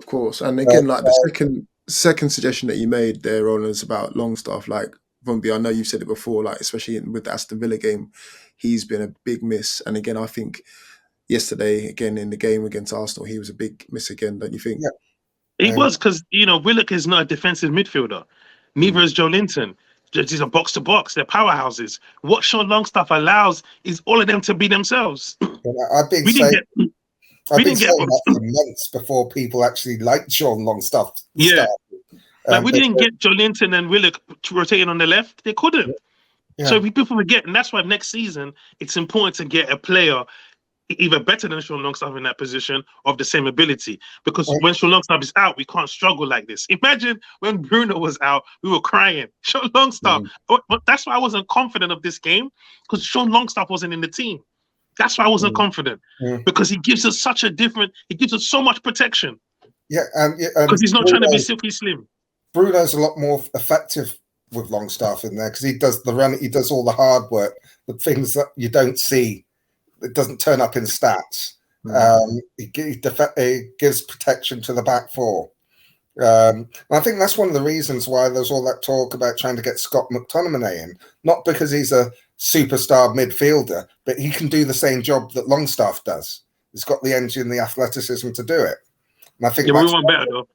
Of course. And But, again, like the second suggestion that you made there on is about Longstaff, like Vumbi, I know you've said it before, like especially with the Aston Villa game, he's been a big miss. And again, I think yesterday, again in the game against Arsenal, he was a big miss again, don't you think? yeah, He and was because Willock is not a defensive midfielder. Neither Mm. is Joe Linton. These are box to box. They're powerhouses. What Sean Longstaff allows is all of them to be themselves. I've been We didn't saying get. I've We been didn't get. saying that for months before people actually liked Sean Longstaff. Yeah, like we But didn't get Joe Linton and Willock rotating on the left. They couldn't. So yeah, people forget, and that's why next season it's important to get a player either better than Sean Longstaff in that position of the same ability. Because when Sean Longstaff is out, we can't struggle like this. Imagine when Bruno was out, we were crying. Sean Longstaff. But that's why I wasn't confident of this game, because Sean Longstaff wasn't in the team. That's why I wasn't confident, because he gives us he gives us so much protection. yeah, Because he's not trying to be silky slim. Bruno's a lot more effective with Longstaff in there because he does the run, he does all the hard work, the things that you don't see. It doesn't turn up in stats. He gives protection to the back four. And I think that's one of the reasons why there's all that talk about trying to get Scott McTominay in. Not because he's a superstar midfielder, but he can do the same job that Longstaff does. He's got the engine, the athleticism to do it. And I think we want better, though.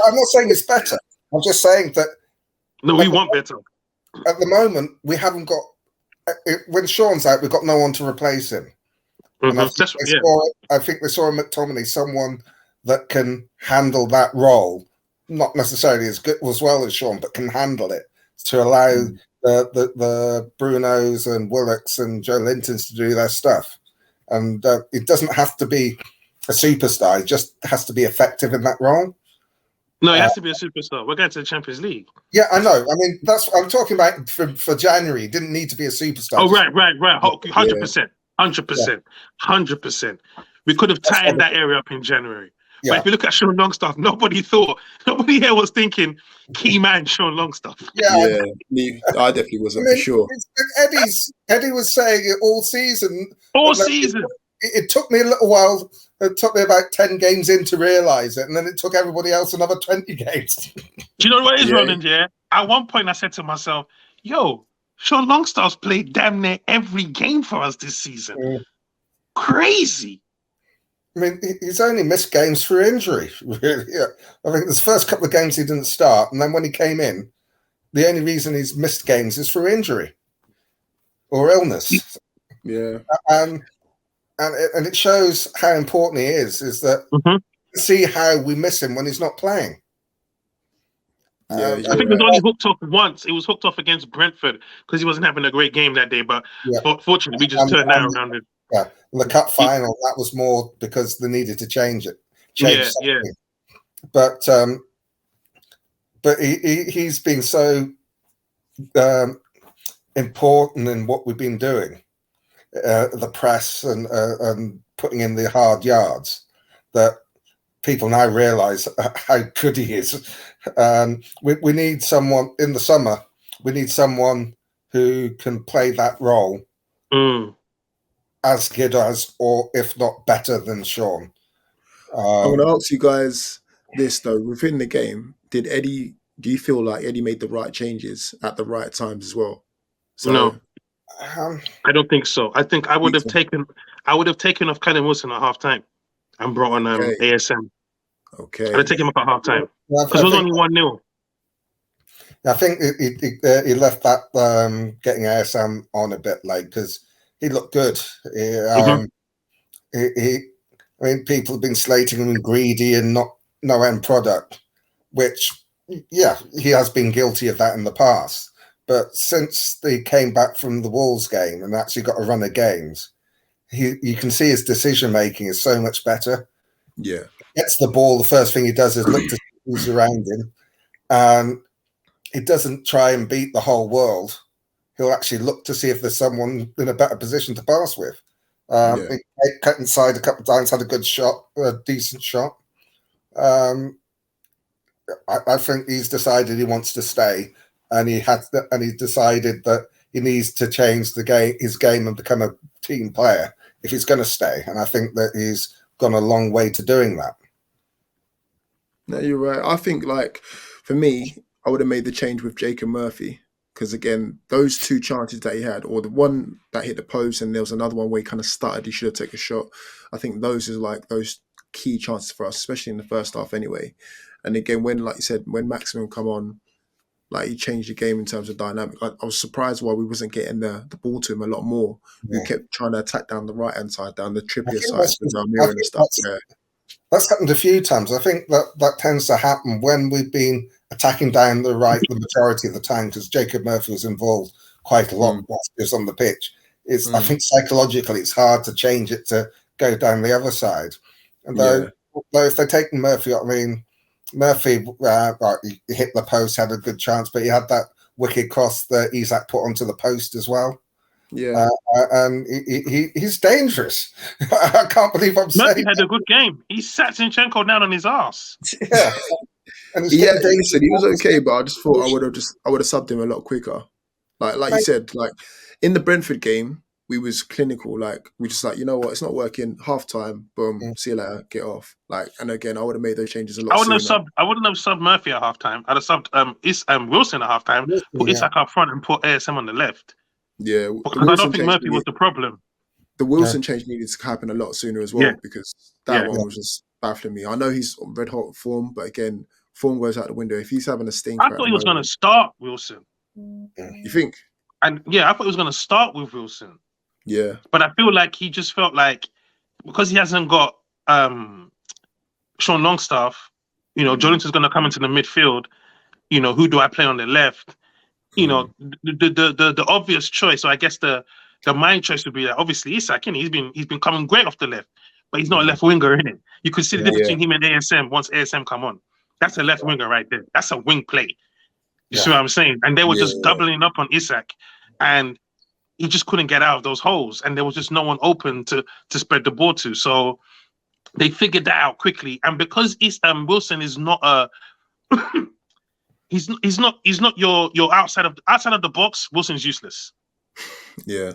I'm not saying it's better. I'm just saying that. No, we want better. At the moment, we haven't got. When Sean's out, we've got no one to replace him. And I think they saw in McTominay someone that can handle that role, not necessarily as good as well as Sean, but can handle it to allow the Brunos and Willocks and Joe Lintons to do their stuff. And it doesn't have to be a superstar; it just has to be effective in that role. No, it has to be a superstar. We're going to the Champions League. Yeah, I know. I mean, that's what I'm talking about for January. It didn't need to be a superstar. Oh, right. 100%. 100%. We could have tightened that area up in January. Yeah. But if you look at Sean Longstaff, nobody here was thinking key man Sean Longstaff. Yeah, I definitely wasn't for sure. Eddie was saying it all season. All season. It took me a little while. It took me about 10 games in to realise it, and then it took everybody else another 20 games. Do you know what it is, Roland? Yeah. At one point, I said to myself, "Yo, Sean Longstaff's played damn near every game for us this season. Crazy." I mean, he's only missed games through injury. Really, yeah. I think the first couple of games he didn't start, and then when he came in, the only reason he's missed games is through injury or illness. Yeah. And it shows how important he is that see how we miss him when he's not playing. I think it was only hooked off once. It was hooked off against Brentford because he wasn't having a great game that day. But fortunately, we just turned that around. Yeah, and the cup final, that was more because they needed to change it. Yeah. But he's been so important in what we've been doing. The press and putting in the hard yards, that people now realise how good he is. We need someone in the summer. We need someone who can play that role as good as, or if not better than Sean. I want to ask you guys this though: within the game, do you feel like Eddie made the right changes at the right times as well? No. I don't think so. I think I would have taken off Callum Wilson at half time and brought on ASM. Okay. I'd have taken him up at half time. Because it was only 1-0. I think he left that getting ASM on a bit late because he looked good. I mean, people have been slating him greedy and no end product, which he has been guilty of that in the past. But since they came back from the Wolves game and actually got a run of games, you can see his decision making is so much better. Yeah, he gets the ball. The first thing he does is look to see who's around him, and he doesn't try and beat the whole world. He'll actually look to see if there's someone in a better position to pass with. He cut inside a couple of times, had a good shot, a decent shot. I think he's decided he wants to stay. And he decided that he needs to change his game and become a team player if he's going to stay. And I think that he's gone a long way to doing that. No, you're right. I think like for me, I would have made the change with Jacob Murphy because again, those two chances that he had, or the one that hit the post, and there was another one where he kind of stuttered, he should have taken a shot. I think those is like those key chances for us, especially in the first half anyway. And again, when like you said, when Maximum come on, like he changed the game in terms of dynamic. I was surprised why we wasn't getting the ball to him a lot more. We Yeah. kept trying to attack down the right hand side, down the I Trippier think side with Almiron and stuff. Yeah, that's happened a few times. I think that tends to happen when we've been attacking down the right the majority of the time, because Jacob Murphy was involved quite a lot whilst he was on the pitch. I think psychologically it's hard to change it to go down the other side. And though if they're taking Murphy, I mean, Murphy he hit the post, had a good chance, but he had that wicked cross that Isak put onto the post as well. Yeah, and he's dangerous. I can't believe I'm Murphy saying had a good game. He sat Zinchenko down on his ass. yeah. And yeah. Listen, he was okay, but I just thought I would have subbed him a lot quicker. Like you said, like in the Brentford game, we was clinical. Like we just like, you know what, it's not working. Half time, boom, see you later, get off. Like, and again, I would have made those changes a lot sooner. I wouldn't have subbed Murphy at halftime. I'd have subbed Wilson at halftime, put Isak up front, and put ASM on the left. Yeah, because I don't think Murphy was the problem. The Wilson change needed to happen a lot sooner as well, because that one was just baffling me. I know he's on red hot form, but again, form goes out the window. If he's having a stinker, I thought he was going to start Wilson. You think? And I thought he was going to start with Wilson. Yeah, but I feel like he just felt like because he hasn't got Sean Longstaff, you know, Jolinton's going to come into the midfield. You know, who do I play on the left? You know, the obvious choice. So I guess the mind choice would be that obviously Isak, he's been coming great off the left, but he's not a left winger, innit? You could see the difference between him and ASM once ASM come on. That's a left winger right there. That's a wing play. You see what I'm saying? And they were just doubling up on Isak, and he just couldn't get out of those holes, and there was just no one open to spread the ball to. So they figured that out quickly. And because Wilson is not a he's not your outside of the box. Wilson's useless. Yeah.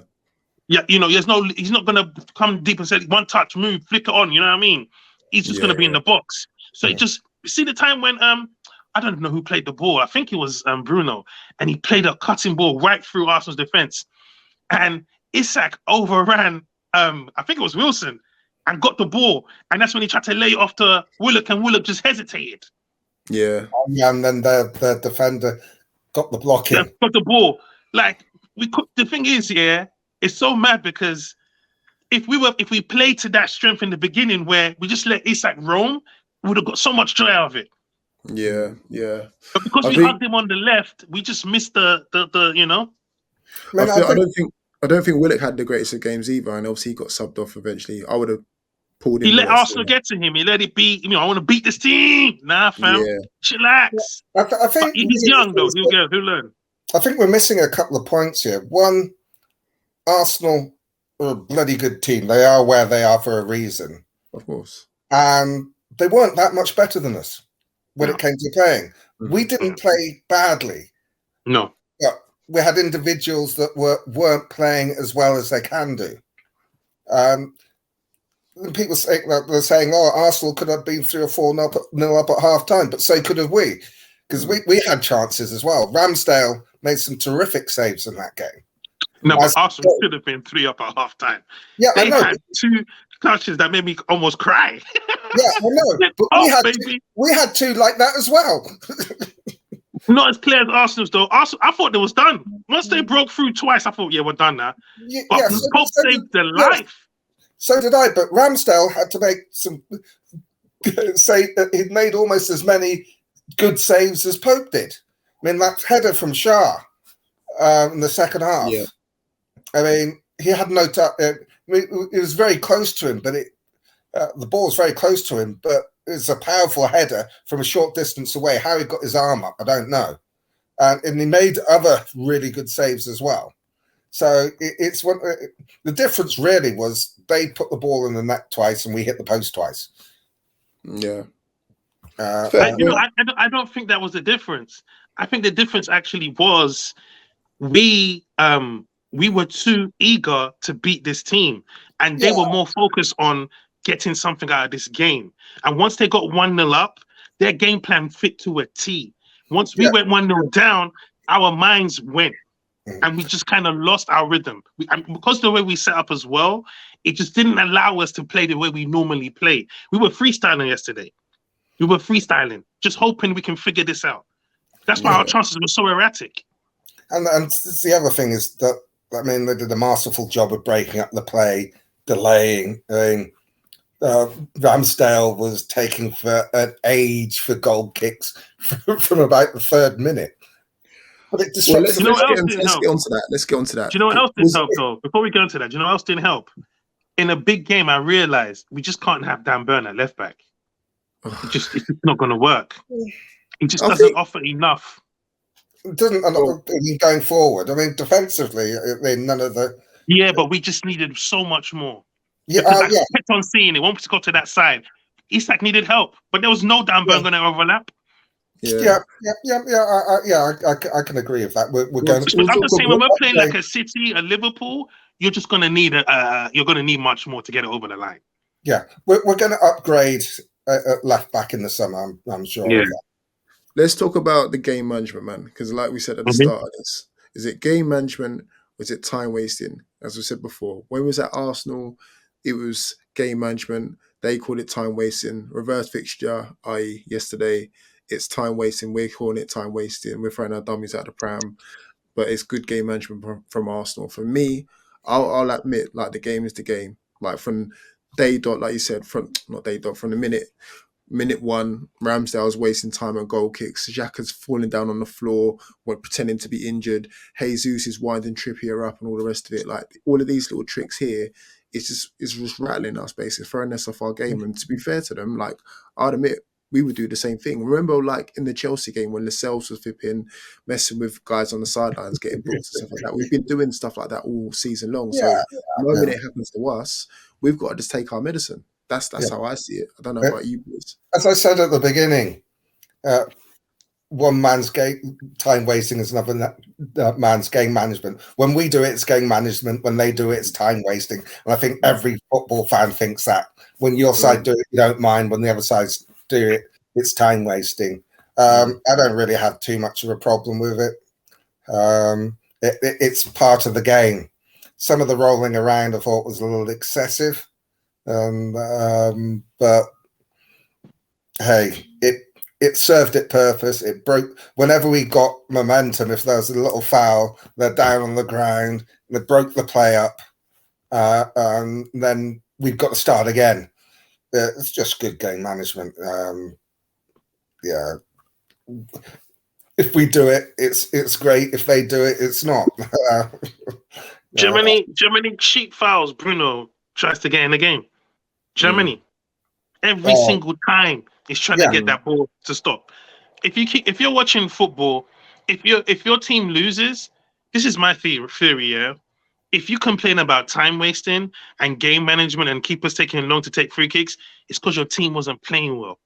You know, he's not gonna come deep and say one touch, move, flick it on. You know what I mean? He's just gonna be in the box. So just see the time when I don't know who played the ball. I think it was Bruno, and he played a cutting ball right through Arsenal's defense, and Isak overran. I think it was Wilson, and got the ball, and that's when he tried to lay it off to Willock, and Willock just hesitated. Yeah, and then the defender got the block in. Got the ball. Like the thing is, it's so mad because if we played to that strength in the beginning, where we just let Isak roam, we would have got so much joy out of it. Yeah. But because we hugged him on the left, we just missed the you know. I don't think Willock had the greatest of games either, and obviously he got subbed off eventually. I would have pulled him. He let Arsenal get to him. He let it be. You know, I want to beat this team. Nah, fam. Yeah. Chillax. I think he's young though. He'll learn. I think we're missing a couple of points here. One, Arsenal are a bloody good team. They are where they are for a reason. Of course. And they weren't that much better than us when it came to playing. We didn't play badly. No. But we had individuals that weren't playing as well as they can do. People they're saying, "Oh, Arsenal could have been 3 or 4-0 up at half time," but so could have we, because we had chances as well. Ramsdale made some terrific saves in that game. No, but Arsenal should have been 3 up at half time. Yeah, they I know. Had 2 touches that made me almost cry. Yeah, I know. But we had 2 like that as well. Not as clear as Arsenal's though. I thought it was done. Once they broke through twice, I thought, we're done now. But Pope saved their life. So did I, but Ramsdale had to make some he'd made almost as many good saves as Pope did. I mean, that header from Shah in the second half. Yeah. I mean, he had no touch. It was very close to him, but the ball was very close to him, but it's a powerful header from a short distance away. How he got his arm up, I don't know. And he made other really good saves as well. So it's the difference really was they put the ball in the net twice and we hit the post twice. Yeah. I don't think that was the difference. I think the difference actually was we were too eager to beat this team, and they were more focused on getting something out of this game. And once they got 1-0 up, their game plan fit to a T. Once we went 1-0 down, our minds went. And we just kind of lost our rhythm. And because the way we set up as well, it just didn't allow us to play the way we normally play. We were freestyling yesterday. We were freestyling, just hoping we can figure this out. That's why our chances were so erratic. And the other thing is that, I mean, they did a masterful job of breaking up the play, delaying. Ramsdale was taking for an age for goal kicks from about the 3rd minute. But it disrupts. Let's get onto that. Let's get onto that. Do you know what else didn't help, though? Before we go into that, do you know what else didn't help? In a big game, I realized we just can't have Dan Burn at left back. It's just not going to work. He just doesn't offer enough. It doesn't going forward. I mean, defensively, none of the. Yeah, but we just needed so much more. Yeah, I kept on seeing it. Once we got to that side, Isak needed help, but there was no Dan Burn going to overlap. I can agree with that. We're going. I'm just saying, when we're playing like a City, a Liverpool, you're just going to need much more to get it over the line. Yeah, we're going to upgrade left back in the summer. I'm sure. Yeah. Let's talk about the game management, man. Because like we said at the start of this, is it game management or is it time wasting? As we said before, when we was at Arsenal, it was game management. They called it time wasting. Reverse fixture, i.e. yesterday, it's time wasting. We're calling it time wasting. We're throwing our dummies out the pram. But it's good game management from Arsenal. For me, I'll admit, like, the game is the game. Like, from day dot, like you said, from the minute one, Ramsdale's wasting time on goal kicks. Xhaka's falling down on the floor, pretending to be injured. Jesus is winding Trippier up and all the rest of it. Like, all of these little tricks here, it's just rattling us, basically, throwing us off our game. And to be fair to them, like, I'd admit, we would do the same thing. Remember, like, in the Chelsea game when Lascelles was flipping, messing with guys on the sidelines, getting books and stuff like that. We've been doing stuff like that all season long. So the moment it happens to us, we've got to just take our medicine. That's how I see it. I don't know about you boys. As I said at the beginning, one man's time wasting is another man's game management. When we do it, it's game management. When they do it, it's time wasting. And I think every football fan thinks that. When your side do it, you don't mind. When the other sides do it, it's time wasting. I don't really have too much of a problem with it. It's part of the game. Some of the rolling around I thought was a little excessive. But hey, it served its purpose. It broke whenever we got momentum. If there was a little foul, they're down on the ground. They broke the play up, and then we've got to start again. It's just good game management. If we do it, it's great. If they do it, it's not. Germany cheap fouls. Bruno tries to get in the game. Germany, every single time is trying to get that ball to stop. If you're watching football, if your team loses, this is my theory. Yeah, if you complain about time wasting and game management and keepers taking long to take free kicks, it's because your team wasn't playing well.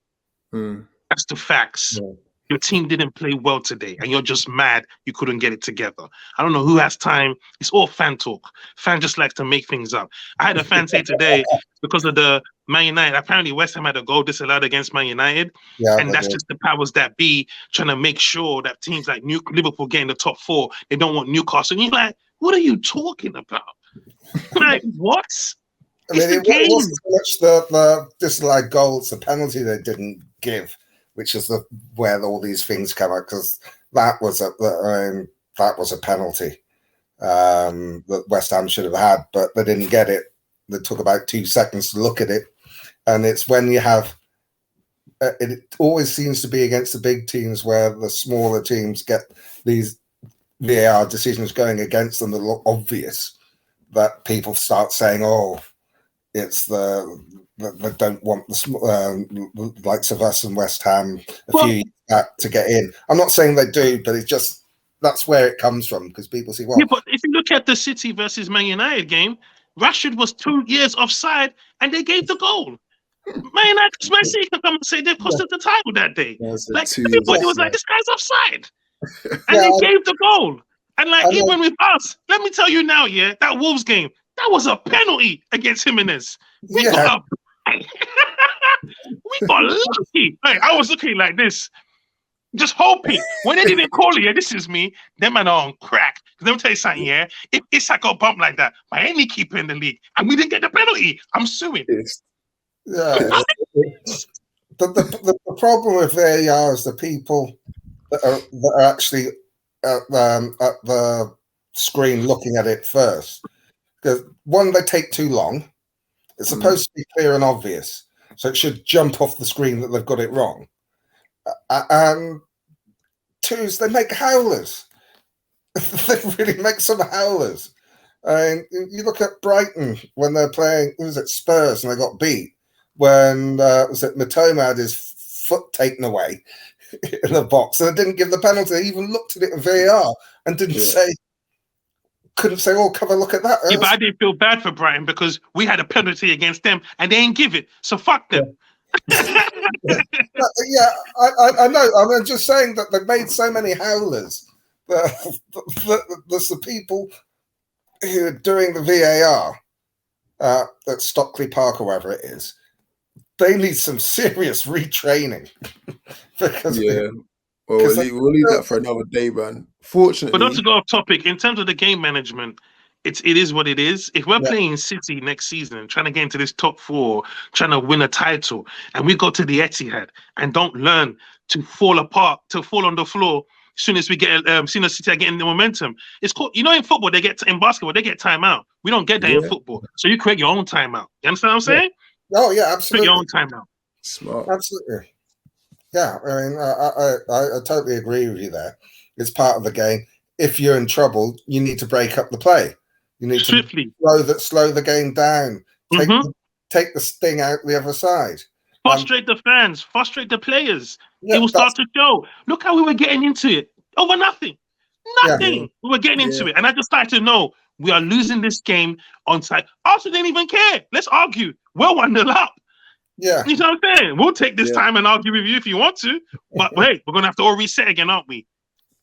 That's the facts. Yeah. Your team didn't play well today, and you're just mad you couldn't get it together. I don't know who has time. It's all fan talk. Fan just likes to make things up. I had a fan say today, because of the Man United, apparently West Ham had a goal disallowed against Man United, and that's just the powers that be trying to make sure that teams like Liverpool get in the top 4. They don't want Newcastle. And you're like, what are you talking about? Like, what? I mean, it wasn't so much the disallowed goal, it's the penalty they didn't give, which is where all these things come out, because that was a penalty that West Ham should have had, but they didn't get it. They took about 2 seconds to look at it, and it's when you have it always seems to be against the big teams where the smaller teams get these VAR decisions going against them that look obvious, that people start saying, "Oh, it's they don't want the likes of us and West Ham few years back to get in." I'm not saying they do, but it's just that's where it comes from, because people see, well, yeah, but if you look at the City versus Man United game, Rashford was 2 years offside, and they gave the goal. Man City can come and say they costed the title that day. Like, everybody was like, "This guy's offside," and they gave the goal. And like, even with us, let me tell you now, that Wolves game, that was a penalty against Jimenez. We We got lucky. Like, I was looking like this, just hoping. When they didn't call it, yeah, this is me. Them man are on crack. Let me tell you something, yeah. If Isak got bumped like that by any keeper in the league, and we didn't get the penalty, I'm suing. Yeah. The problem with VAR is the people that are actually at the screen looking at it first. Because one, they take too long. It's supposed to be clear and obvious, so it should jump off the screen that they've got it wrong. And two is they make howlers. They really make some howlers. And you look at Brighton when they're playing, was it Spurs, and they got beat when was it Matoma had his foot taken away in the box, and they didn't give the penalty. They even looked at it in VAR and couldn't say, "Oh, come and look at that." Yeah, but I didn't feel bad for Brighton because we had a penalty against them and they ain't give it. So fuck them. Yeah, I know. I'm just saying that they've made so many howlers. There's the people who are doing the VAR at Stockley Park or wherever it is. They need some serious retraining. Because well, we'll leave that for another day, man. Fortunately, but not to go off topic, in terms of the game management, it is what it is. If we're playing City next season, trying to get into this top 4, trying to win a title, and we go to the Etihad and don't learn to fall apart, to fall on the floor as soon as we get soon as City are getting the momentum, it's called, you know, in football in basketball they get timeout. We don't get that in football, so you create your own timeout. You understand what I'm saying? Oh yeah, absolutely. Create your own timeout. Smart. Absolutely. Yeah, I mean, I totally agree with you there. It's part of the game. If you're in trouble, you need to break up the play. You need Swiftly. to slow the game down. Take the sting out the other side. Frustrate the fans. Frustrate the players. It will start to show. Look how we were getting into it over nothing. We were getting into it, and I just started to know we are losing this game on side. Arsenal didn't even care. Let's argue. We're 1-0 up. Yeah, you know what I'm saying? We'll take this time and argue with you if you want to, but hey, we're gonna have to all reset again, aren't we?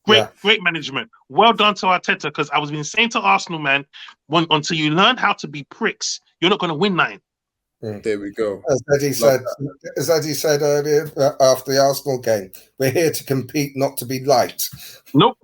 Great management. Well done to Arteta, because I was been saying to Arsenal, man, until you learn how to be pricks, you're not gonna win 9. There we go. As Eddie said earlier after the Arsenal game, we're here to compete, not to be liked. Nope.